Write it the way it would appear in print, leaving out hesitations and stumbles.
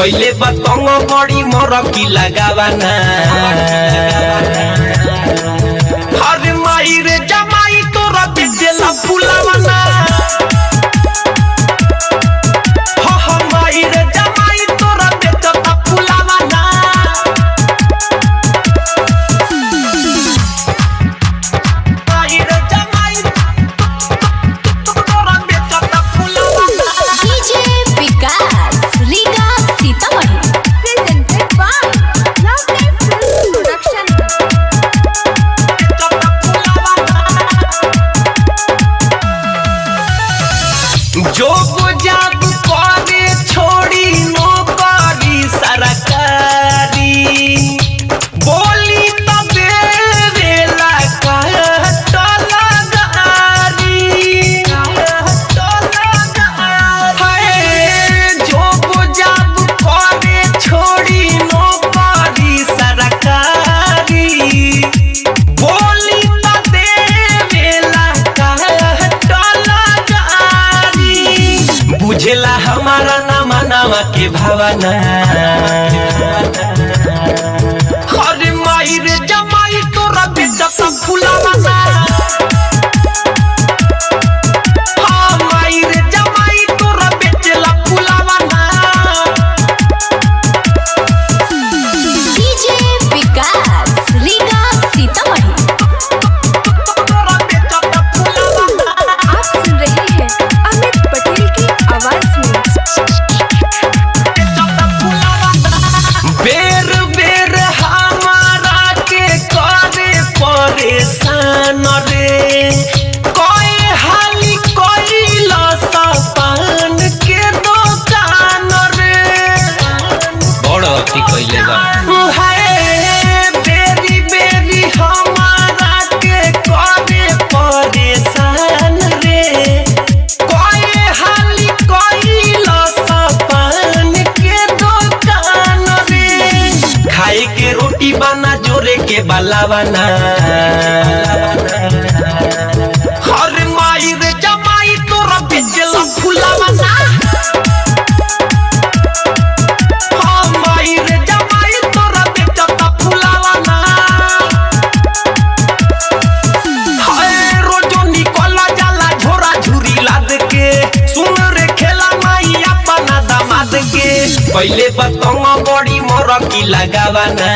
पहले बतंग बड़ी मोर की लगावाना हर माई रे जमाई तोरा बेचेला फुलावाना हो माई रे जमाई तोरा बेचता फुलावाना माई रे जमाई तोरा बेचता फुलावाना DJ Vikas Riga Sitamarhi presented by Lovely Film Production. जो जादू करे छोड़ी नौकरी सरकारी बोली तबेला जो जादू करे छोड़ी नौकरी सरकारी बोली तबेला बुझेला हमारा नामा नामा के भावना हरे माई रे जमाई तोरा बेचता फुलावाना हाँ माई रे जमाई तोरा बेचेला फुलावाना डीजे विकास रीगा सीतामढ़ी। तोरा बेचता फुलावाना आप सुन रहे हैं अमित पटेल की आवाज में। बेर बेर हमारा के करे परेशान रे कोई हाली कोई लसपान के दुकान रे बड़ अति कइले बा बेरी बेरी हमारा के करे परेशान रे कोई हाली कोई लसपान के दुकान रे खाए के रोटी बना जोरे के बालावाना हर माई रे जमाई तोरा बेचेला फुलावाना हाँ माई रे जमाई तोरा बेचता फुलावाना हाय रोजो निकला जाला झोरा झुरी लाद के सुन रे खेला माई अपना दामाद के पहले बतंग बड़ी मोर की लगावाना